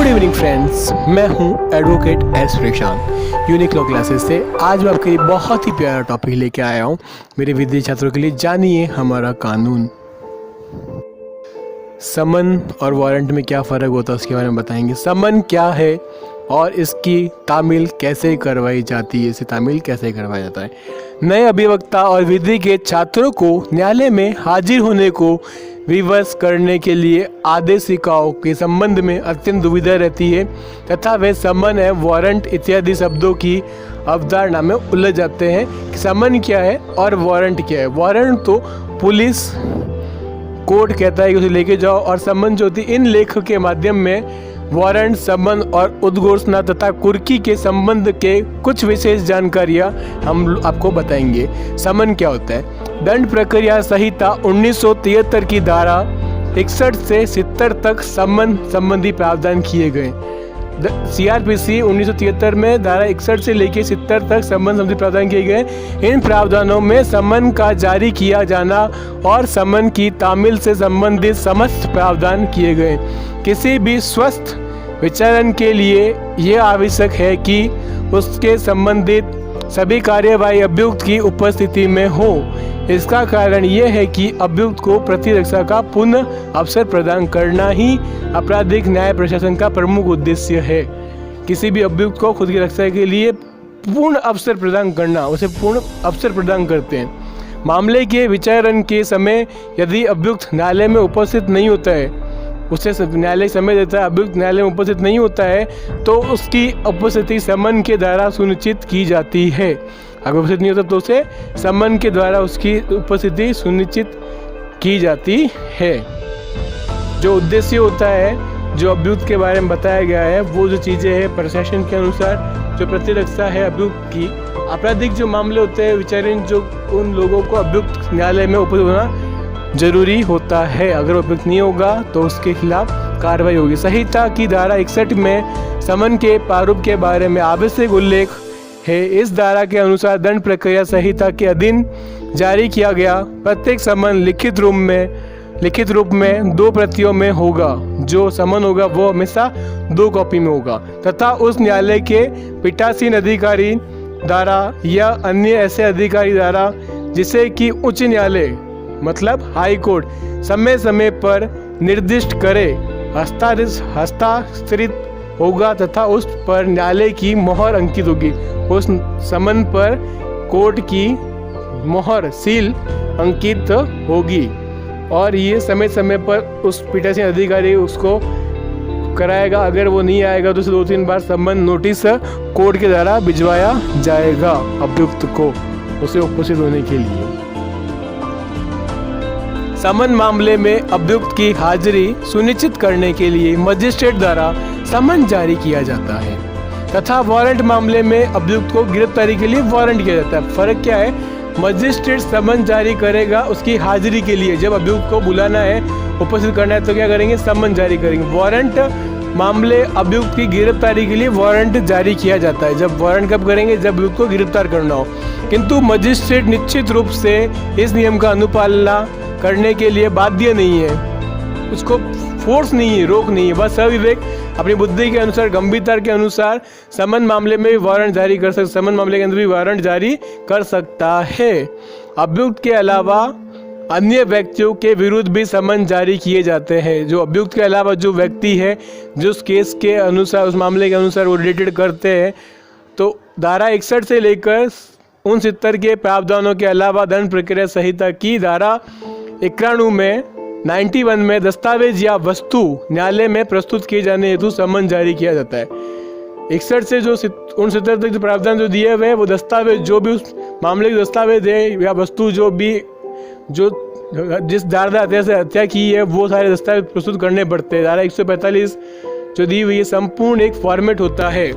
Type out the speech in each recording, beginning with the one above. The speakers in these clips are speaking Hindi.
गुड इवनिंग फ्रेंड्स, मैं हूं एडवोकेट एस प्रशांत यूनिक लॉ क्लासेस से। आज मैं आपके लिए बहुत ही प्यारा टॉपिक लेके आया हूं मेरे विद्यार्थी छात्रों के लिए। जानिए हमारा कानून। समन और वारंट में क्या फ़र्क होता है उसके बारे में बताएंगे। समन क्या है और इसकी तामील कैसे करवाई जाती है, इसे तामील कैसे करवाया जाता है। नए अभिवक्ता और विधि के छात्रों को न्यायालय में हाजिर होने को विवश करने के लिए आदेशिकाओं के संबंध में अत्यंत दुविधा रहती है तथा वे समन है, वारंट इत्यादि शब्दों की अवधारणा में उलझ जाते हैं कि समन क्या है और वारंट क्या है। वारंट तो पुलिस कोर्ट कहता है कि उसे लेके जाओ, और समन जो होती इन लेख के माध्यम में वारंट, समन और उद्घोषणा तथा कुर्की के संबंध के कुछ विशेष जानकारियां हम आपको बताएंगे। समन क्या होता है? दंड प्रक्रिया संहिता 1973 की धारा 61 से 70 तक समन संबंधी प्रावधान किए गए। CRPC 1973 में धारा 61 से लेकर 70 तक समन संबंधी प्रावधान किए गए। इन प्रावधानों में समन का जारी किया जाना और समन की तामील से संबंधित समस्त प्रावधान किए गए। किसी भी स्वस्थ विचारण के लिए यह आवश्यक है कि उसके संबंधित सभी कार्यवाही अभियुक्त की उपस्थिति में हो। इसका कारण यह है कि अभियुक्त को प्रतिरक्षा का पुनः अवसर प्रदान करना ही आपराधिक न्याय प्रशासन का प्रमुख उद्देश्य है। किसी भी अभियुक्त को खुद की रक्षा के लिए पूर्ण अवसर प्रदान करना, उसे पूर्ण अवसर प्रदान करते हैं। मामले के विचारण के समय यदि अभियुक्त न्यायालय में उपस्थित नहीं होता है, उसे न्यायालय समय देता है, अभियुक्त न्यायालय में उपस्थित नहीं होता है, तो उसकी उपस्थिति समन के द्वारा सुनिश्चित की जाती है। अगर उपस्थित नहीं होता तो उसे समन के द्वारा उसकी उपस्थिति सुनिश्चित की जाती है। जो उद्देश्य होता है, जो अभियुक्त के बारे में बताया गया है, वो जो चीज़ें हैं प्रशासन के अनुसार जो प्रतिरक्षा है अभियुक्त की, आपराधिक जो मामले होते हैं विचारण, जो उन लोगों को अभियुक्त न्यायालय में उपस्थित होना जरूरी होता है। अगर उपयुक्त नहीं होगा तो उसके खिलाफ कार्रवाई होगी। संहिता की धारा 61 में समन के प्रारूप के बारे में आवश्यक उल्लेख है। इस धारा के अनुसार दंड प्रक्रिया संहिता के अधीन जारी किया गया प्रत्येक समन लिखित रूप में 2 प्रतियों में होगा। जो समन होगा वो हमेशा 2 कॉपी में होगा तथा उस न्यायालय के पीठासीन अधिकारी द्वारा या अन्य ऐसे अधिकारी द्वारा जिसे कि उच्च न्यायालय मतलब हाई कोर्ट समय समय पर निर्दिष्ट करे हस्ताक्षरित होगा तथा उस पर न्यायालय की मोहर अंकित होगी। उस समन पर कोर्ट की मोहर सील अंकित होगी और ये समय समय पर उस पीठासीन अधिकारी उसको कराएगा। अगर वो नहीं आएगा तो उसे 2-3 बार समन नोटिस कोर्ट के द्वारा भिजवाया जाएगा अभियुक्त को उसे उपस्थित होने के लिए। समन मामले में अभियुक्त की हाजिरी सुनिश्चित करने के लिए मजिस्ट्रेट द्वारा समन जारी किया जाता है तथा वारंट मामले में अभियुक्त को गिरफ्तारी के लिए वारंट किया जाता है। फर्क क्या है? मजिस्ट्रेट समन जारी करेगा उसकी हाजिरी के लिए, जब अभियुक्त को बुलाना है, उपस्थित करना है तो क्या करेंगे? समन जारी करेंगे। वारंट मामले अभियुक्त की गिरफ्तारी के लिए वारंट जारी किया जाता है। जब वारंट कब करेंगे? जब अभियुक्त को गिरफ्तार करना हो। किंतु मजिस्ट्रेट निश्चित रूप से इस नियम का अनुपालना करने के लिए बाध्य नहीं है, उसको फोर्स नहीं है, रोक नहीं है। बस सविवेक अपनी बुद्धि के अनुसार, गंभीरता के अनुसार समन मामले में भी वारंट जारी कर सकता, समन मामले के अंदर भी वारंट जारी कर सकता है। अभियुक्त के अलावा अन्य व्यक्तियों के विरुद्ध भी समन जारी किए जाते हैं। जो अभियुक्त के अलावा जो व्यक्ति है, जो उस केस के अनुसार, उस मामले के अनुसार वो रिलेटेड करते हैं, तो धारा 61 से लेकर 69 के प्रावधानों के अलावा दंड प्रक्रिया संहिता की धारा 91 में 91 में दस्तावेज या वस्तु न्यायालय में प्रस्तुत किए जाने हेतु समन जारी किया जाता है। 61 से जो 69 तक जो प्रावधान जो दिए हुए हैं, वो दस्तावेज जो भी उस मामले के दस्तावेज है या वस्तु जो जिस धारा से हत्या की है, वो सारे दस्तावेज प्रस्तुत करने पड़ते हैं। धारा 145 जो दी हुई है संपूर्ण एक फॉर्मेट होता है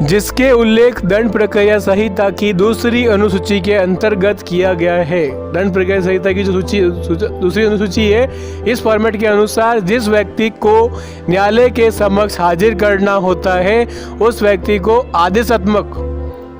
जिसके उल्लेख दंड प्रक्रिया संहिता की दूसरी अनुसूची के अंतर्गत किया गया है। दंड प्रक्रिया संहिता की जो दूसरी अनुसूची है, इस फॉर्मेट के अनुसार जिस व्यक्ति को न्यायालय के समक्ष हाजिर करना होता है, उस व्यक्ति को आदेशात्मक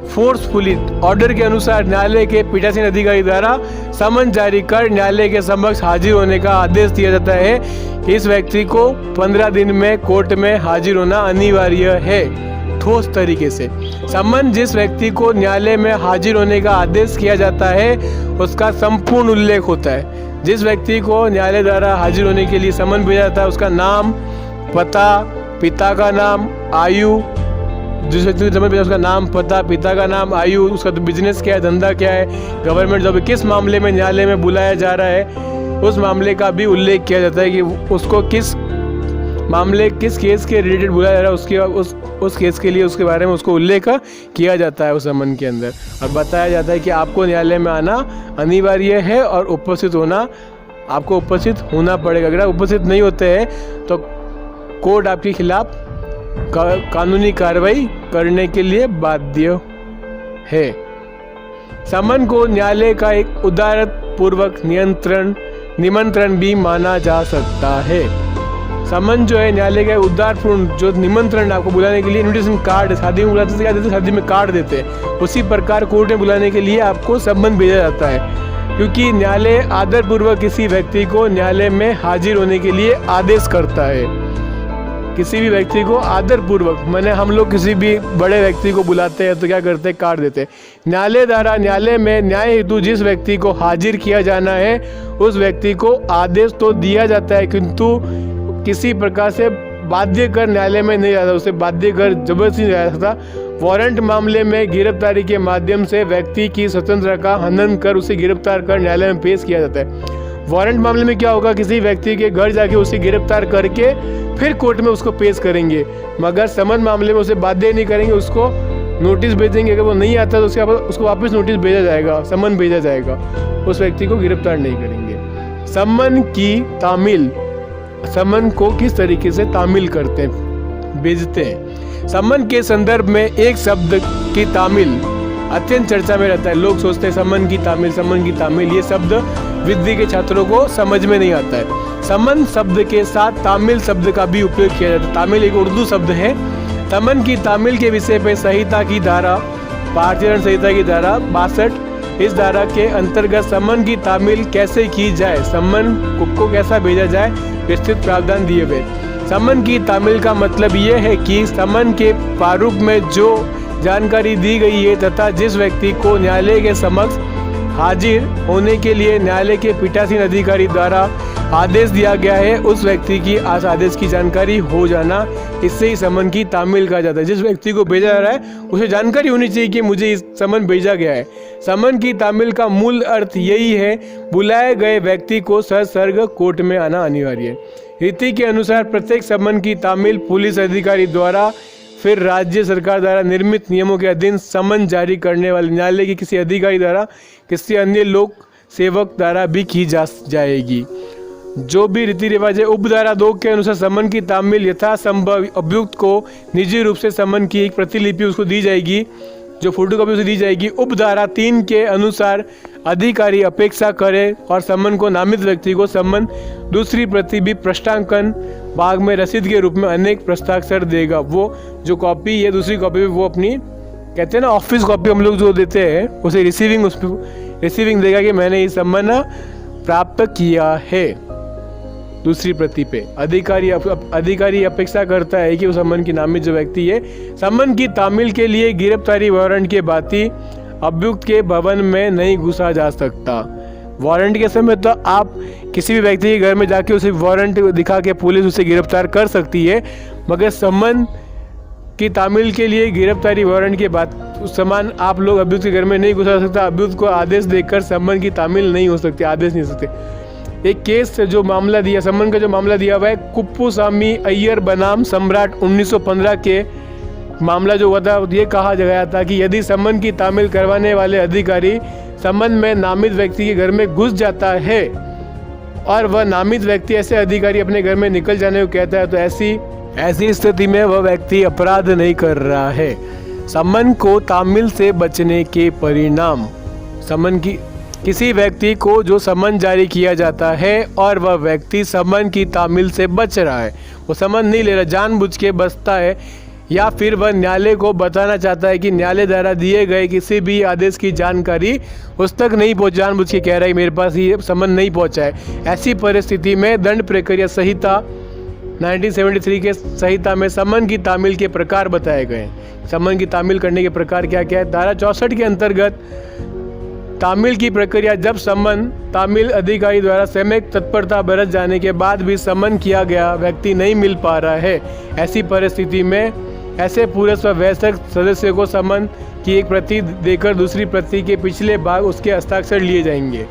फोर्सफुली ऑर्डर के अनुसार न्यायालय के पीठासीन अधिकारी द्वारा समन जारी कर न्यायालय के समक्ष हाजिर होने का आदेश दिया जाता है। इस व्यक्ति को 15 दिन में कोर्ट में हाजिर होना अनिवार्य है। ठोस तरीके से समन जिस व्यक्ति को न्यायालय में हाजिर होने का आदेश किया जाता है उसका संपूर्ण उल्लेख होता है। जिस व्यक्ति को न्यायालय द्वारा हाजिर होने के लिए समन भेजा जाता है उसका नाम, पता, पिता का नाम, आयु, जिस व्यक्ति को समन भेजा उसका नाम, पता, पिता का नाम, आयु, उसका बिजनेस क्या है, धंधा क्या है, गवर्नमेंट जॉब, किस मामले में न्यायालय में बुलाया जा रहा है उस मामले का भी उल्लेख किया जाता है कि उसको किस मामले, किस केस के रिलेटेड बुलाया जा रहा है, उसके उस केस के लिए उसके बारे में उसको उल्लेख किया जाता है उस समन के अंदर, और बताया जाता है कि आपको न्यायालय में आना अनिवार्य है और उपस्थित होना, आपको उपस्थित होना पड़ेगा। अगर आप उपस्थित नहीं होते हैं तो कोर्ट आपके खिलाफ कानूनी कार्रवाई करने के लिए बाध्य है। समन को न्यायालय का एक उदारपूर्वक निमंत्रण भी माना जा सकता है। समन जो है न्यायालय का उदारपूर्ण जो निमंत्रण आपको बुलाने के लिए इन्विटेशन कार्ड, शादी में बुलाते क्या देते, शादी में कार्ड देते हैं, उसी प्रकार कोर्ट में बुलाने के लिए आपको समन भेजा जाता है। क्योंकि न्यायालय आदरपूर्वक किसी व्यक्ति को न्यायालय में हाजिर होने के लिए आदेश करता है। किसी भी व्यक्ति को आदरपूर्वक, माने हम लोग किसी भी बड़े व्यक्ति को बुलाते हैं तो क्या करते हैं, कार्ड देते हैं। न्यायालय द्वारा न्यायालय में न्याय हेतु जिस व्यक्ति को हाजिर किया जाना है उस व्यक्ति को आदेश तो दिया जाता है किंतु किसी प्रकार से बाध्य कर न्यायालय में नहीं जाता, उसे बाध्य कर जबरदस्ती नहीं जा सकता। वारंट मामले में गिरफ्तारी के माध्यम से व्यक्ति की स्वतंत्रता का हनन कर उसे गिरफ्तार कर न्यायालय में पेश किया जाता है। वारंट मामले में क्या होगा, किसी व्यक्ति के घर जाके उसे गिरफ्तार करके फिर कोर्ट में उसको पेश करेंगे, मगर समन मामले में उसे बाध्य नहीं करेंगे, उसको नोटिस भेजेंगे। अगर वो नहीं आता तो उसको वापस नोटिस भेजा जाएगा, समन भेजा जाएगा, उस व्यक्ति को गिरफ्तार नहीं करेंगे। समन की तामील, समन को किस तरीके से तामील करते हैं, भेजते हैं। समन के संदर्भ में एक शब्द की तामील अत्यंत चर्चा में रहता है। लोग सोचते हैं समन की तामील, ये शब्द विधि के छात्रों को समझ में नहीं आता है। समन शब्द के साथ तामील शब्द का भी उपयोग किया जाता है। तामील एक उर्दू शब्द है। समन की तामील के विषय पे संहिता की धारा, भारतीय दंड संहिता की धारा 62, इस धारा के अंतर्गत समन की तामील कैसे की जाए, समन को कैसा भेजा जाए, विस्तृत प्रावधान दिए हुए। समन की तामील का मतलब ये है कि समन के प्रारूप में जो जानकारी दी गई है तथा जिस व्यक्ति को न्यायालय के समक्ष हाजिर होने के लिए न्यायालय के पीठासीन अधिकारी द्वारा आदेश दिया गया है उस व्यक्ति की आदेश की जानकारी हो जाना, इससे ही समन की तामील कहा जाता है। जिस व्यक्ति को भेजा जा रहा है उसे जानकारी होनी चाहिए कि मुझे इस समन भेजा गया है। समन की तामील का मूल अर्थ यही है, बुलाए गए व्यक्ति को ससर्ग कोर्ट में आना अनिवार्य है। रीति के अनुसार प्रत्येक समन की तामील पुलिस अधिकारी द्वारा फिर राज्य सरकार द्वारा निर्मित नियमों के अधीन समन जारी करने वाले न्यायालय के किसी अधिकारी द्वारा, किसी अन्य लोक सेवक द्वारा भी की जाएगी। जो भी रीति रिवाज है, उपधारा 2 के अनुसार समन की तामील यथासंभव अभियुक्त को निजी रूप से समन की एक प्रतिलिपि उसको दी जाएगी, जो फोटोकॉपी उसे दी जाएगी। उपधारा 3 के अनुसार अधिकारी अपेक्षा करे और समन को नामित व्यक्ति को समन दूसरी प्रति भी प्रष्टांकन भाग में रसीद के रूप में अनेक प्रस्ताक्षर देगा। वो जो कॉपी है दूसरी कॉपी में वो अपनी कहते हैं ना ऑफिस कॉपी हम लोग जो देते हैं उसे रिसीविंग देगा कि मैंने ये समन प्राप्त किया है। दूसरी प्रति पे अधिकारी अपेक्षा करता है कि उस समन की नामित जो व्यक्ति है समन की तामील के लिए गिरफ्तारी वारंट के बाती अभियुक्त के भवन में नहीं घुसा जा सकता। वारंट के समय तो आप किसी भी व्यक्ति के घर में जाके उसे वारंट दिखा के पुलिस उसे गिरफ्तार कर सकती है, मगर समन की तामील के लिए गिरफ्तारी वारंट के बाद उस समान आप लोग अभियुक्त के घर में नहीं घुसा सकता। अभियुक्त को आदेश देकर समन की तामील नहीं हो सकती, आदेश नहीं हो सकते। एक केस जो मामला दिया, समन का जो मामला दिया हुआ है कुप्पुस्वामी अय्यर बनाम सम्राट 1915 के मामला जो हुआ था, ये कहा गया था कि यदि समन की तामील करवाने वाले अधिकारी समन में नामित व्यक्ति के घर में घुस जाता है और वह नामित व्यक्ति ऐसे अधिकारी अपने घर में निकल जाने को कहता है तो ऐसी स्थिति में वह व्यक्ति अपराध नहीं कर रहा है। समन को तामील से बचने के परिणाम, समन की किसी व्यक्ति को जो समन जारी किया जाता है और वह व्यक्ति समन की तामील से बच रहा है, वो समन नहीं ले रहा, जानबूझ के बचता है, या फिर वह न्यायालय को बताना चाहता है कि न्यायालय द्वारा दिए गए किसी भी आदेश की जानकारी उस तक नहीं पहुँच, जानबूझ के कह रहा है मेरे पास ये समन नहीं पहुँचा है। ऐसी परिस्थिति में दंड प्रक्रिया संहिता 1973 के संहिता में समन की तामील के प्रकार बताए गए हैं। समन की तामील करने के प्रकार क्या क्या है? धारा 64 के अंतर्गत तामील की प्रक्रिया, जब समन तामील अधिकारी द्वारा सम्यक तत्परता बरत जाने के बाद भी समन किया गया व्यक्ति नहीं मिल पा रहा है, ऐसी परिस्थिति में ऐसे पुरस्व वयस्क सदस्य को समन की एक प्रति देकर दूसरी प्रति के पिछले भाग उसके हस्ताक्षर लिए जाएंगे।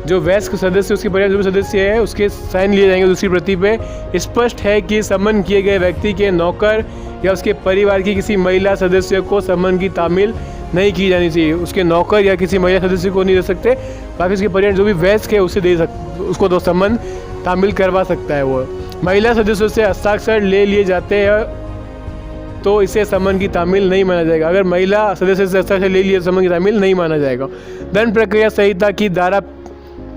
जो वयस्क सदस्य, उसके परिवार जो सदस्य है, उसके साइन लिए जाएंगे दूसरी प्रति पे। स्पष्ट है कि समन किए गए व्यक्ति के नौकर या उसके परिवार की किसी महिला सदस्य को समन की तामील नहीं की जानी चाहिए। उसके नौकर या किसी महिला सदस्य को नहीं दे सकते, बाकी उसके परिवार जो भी वयस्क है उसे उसको तो समन तामील करवा सकता है। वो महिला सदस्यों से हस्ताक्षर ले लिए जाते हैं तो इसे समन की तामील नहीं माना जाएगा। अगर महिला सदस्य से हस्ताक्षर ले लिए समन की तामील नहीं माना जाएगा। दंड प्रक्रिया संहिता की धारा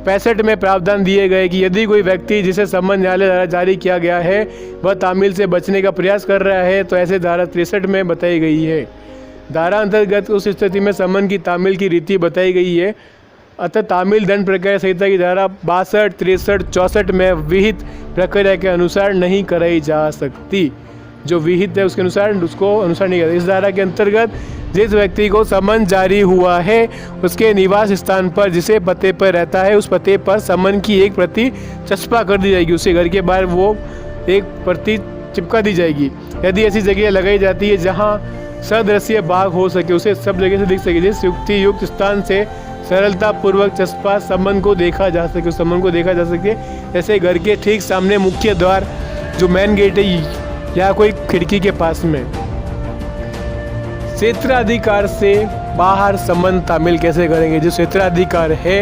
65 में प्रावधान दिए गए कि यदि कोई व्यक्ति जिसे समन न्यायालय द्वारा जारी किया गया है वह तामील से बचने का प्रयास कर रहा है तो ऐसे धारा 63 में बताई गई है। धारा अंतर्गत उस स्थिति में समन की तामील की रीति बताई गई है। अतः तामील दंड प्रक्रिया संहिता की धारा 62, 63, 64 में विहित प्रक्रिया के अनुसार नहीं कराई जा सकती। जो विहित है उसके अनुसार उसको अनुसार नहीं करता। इस धारा के अंतर्गत जिस व्यक्ति को समन जारी हुआ है उसके निवास स्थान पर जिसे पते पर रहता है उस पते पर समन की एक प्रति चस्पा कर दी जाएगी। उसे घर के बाहर वो एक प्रति चिपका दी जाएगी। यदि ऐसी जगह लगाई जाती है जहाँ सदृश्य भाग हो सके, उसे सब जगह से दिख सके, जिस युक्ति युक्त स्थान से सरलता पूर्वक चस्पा समन को देखा जा सके, उस समन को देखा जा सके। जैसे घर के ठीक सामने मुख्य द्वार जो मेन गेट है या कोई खिड़की के पास में। क्षेत्राधिकार से बाहर समन तामील कैसे करेंगे? जो क्षेत्राधिकार है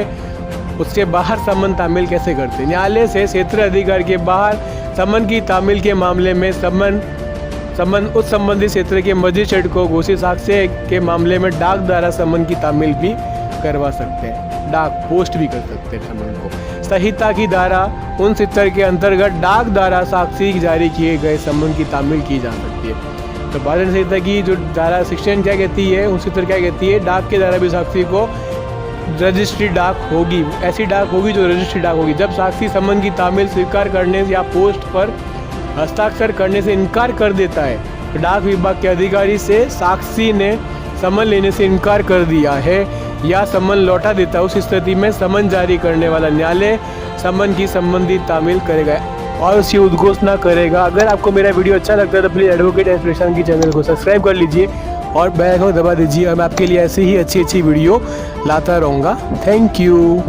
उसके बाहर समन तामील कैसे करते हैं? न्यायालय से क्षेत्राधिकार के बाहर समन की तामील के मामले में समन उस संबंधित क्षेत्र के मजिस्ट्रेट को घोषित साक्ष्य के मामले में डाक द्वारा समन की तामील भी करवा सकते हैं। डाक पोस्ट भी कर सकते हैं समन को। संहिता की धारा 69 के अंतर्गत डाक द्वारा साक्षी जारी किए गए समन की तामील की जा सकती है। तो भारतीय संहिता की जो धारा 16 क्या कहती है, 69 क्या कहती है? डाक के द्वारा भी साक्षी को रजिस्ट्री डाक होगी, ऐसी डाक होगी जो रजिस्ट्री डाक होगी। जब साक्षी समन की तामील स्वीकार करने या पोस्ट पर हस्ताक्षर करने से इनकार कर देता है, तो डाक विभाग के अधिकारी से साक्षी ने समन लेने से इनकार कर दिया है या समन लौटा देता है, उस स्थिति में समन जारी करने वाला न्यायालय समन की संबंधित तामील करेगा और उसकी उद्घोषणा करेगा। अगर आपको मेरा वीडियो अच्छा लगता है तो प्लीज़ एडवोकेट इंस्पिरेशन की चैनल को सब्सक्राइब कर लीजिए और बेल आइकन दबा दीजिए और मैं आपके लिए ऐसी ही अच्छी वीडियो लाता रहूँगा। Thank you.